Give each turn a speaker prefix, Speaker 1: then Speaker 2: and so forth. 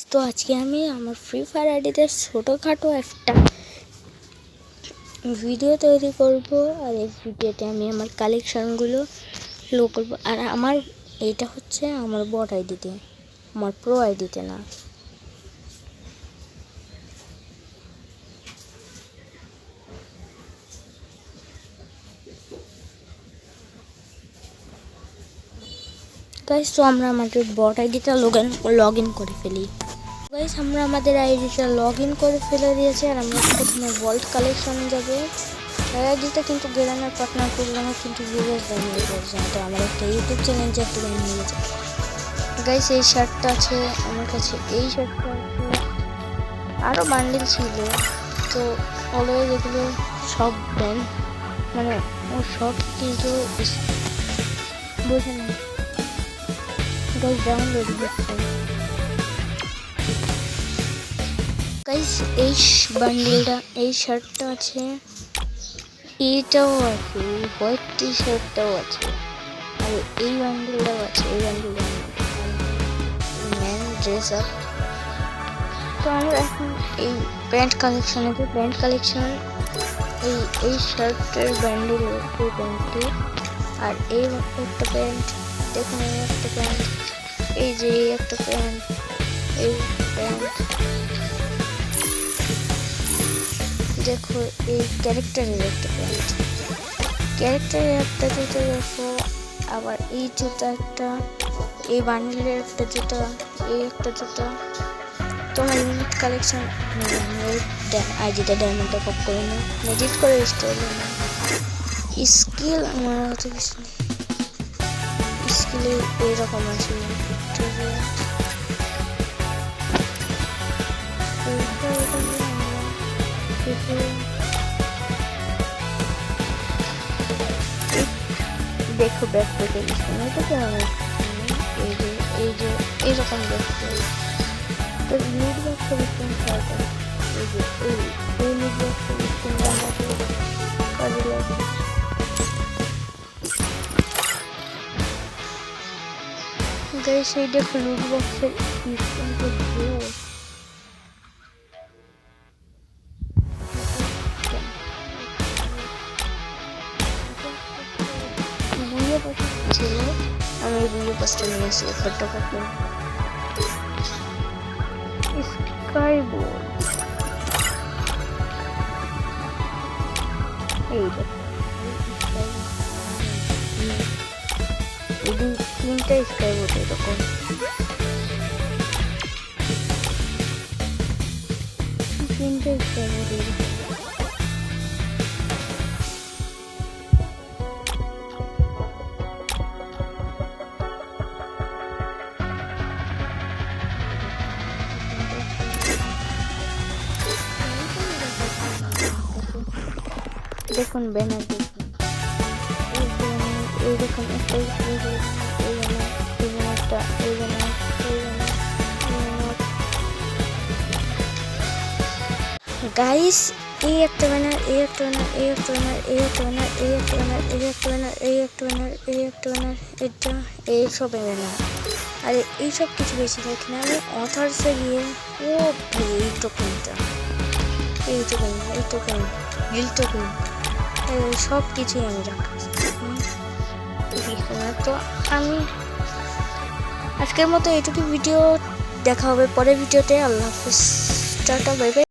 Speaker 1: তো আজকে আমি আমার ফ্রি ফায়ার আইডিতে ছোটোখাটো একটা ভিডিও তৈরি করব। আর এই ভিডিওতে আমি আমার কালেকশানগুলো লো করবো। আর আমার এইটা হচ্ছে আমার বট আইডিতে, আমার প্রো আইডিতে না। গাইস, তো আমরা আমাদের বট আইডিটা লগ ইন করে ফেলি। গাইস, আমরা আমাদের আইডিটা লগ ইন করে ফেলে দিয়েছি। আর আমরা প্রথমে ভল্ট কালেকশনে যাবো। এই আইডিটা কিন্তু গেরানের পার্টনার করলাম, কিন্তু ভিউয়ার্স নিয়ে গেছে। তো আমার একটা ইউটিউব চ্যানেল যে একটা নিয়ে গেছে। গাইস, এই শার্টটা আছে আমার কাছে, এই শার্টটা আছে, আরও বান্ডিল ছিল। তো অলওয়েজ এগুলো সব ব্যান্ড, মানে ও সব কিছু বোঝে না। গাইস, ডাউনলোড হচ্ছে। গাইস, এই বান্ডিলটা, এই শার্টটা আছে, এইটাও আছে, এই হোয়াইট টি শার্টটাও আছে, আর এই বান্ডিলটাও আছে। এই বান্ডিলটা ম্যান ড্রেস আপ। তো আমরা এখন এই প্যান্ট কালেকশন আছে। প্যান্ট কালেকশন এই শার্টের ব্যান্ডেল, এই প্যান্টটি, আর এই একটা প্যান্ট দেখুন, এই একটা প্যান্ট, এই যে এই একটা প্যান্ট, এই প্যান্ট দেখো, এই ক্যারেক্টারের একটা প্যান্ট, ক্যারেক্টারের একটা জুতো দেখো, আবার এই জুতা একটা, এই বান্ডেলের একটা জুতা, এই একটা জুতা। তোমার ইউনিক কালেকশন আইডিটা ডায়মন্ডটা কপ করে না, এডিট করে স্টোরি না। স্কিল আমার হয়তো কিছু নেই, স্কিলে এইরকম আছে। দেখো ব্যাক থেকে এই যে এইরকম দেখতে, তো লিড বক্সের স্ক্রিন শট, এই যে এই লিড বক্সের স্ক্রিন বানাতে কাজে লাগে। গাইস, এই দেখো লিড বক্সের স্ক্রিনটা ভিউ, বুয়ে পাশে ছিল, আমি বুয়ে পাশটা নিয়েছি ফটো কপি। স্কাই বোর্ড, এই দেখো এই তিনটা স্কাই বোর্ড এরকম। তিনটা স্কাই বোর্ড এরকম। দেখুন ব্যানার, দেখুন এইরকম একটা, এই ব্যানারটা, এই ব্যানার, গাইস, এই একটা ব্যানার, এই একটা ব্যানার, এই একটা ব্যানার, এই একটা ব্যানার, এই একটা ব্যানার, এই একটা ব্যানার, এই একটা ব্যানার, এই একটা ব্যানার, এটা এইসব ব্যানার। আর এইসব কিছু বেশি দেখি না আমি, অথার্সে গিয়ে ও এই টোকেনটা, এই টোকেন, এই টোকেন, এই টোকেন, সব কিছুই আমি রাখি। তো আমি আজকের মতো এইটুকু ভিডিও, দেখা হবে পরের ভিডিওতে। আল্লাহ হাফিজ, টাটা, বাই বাই।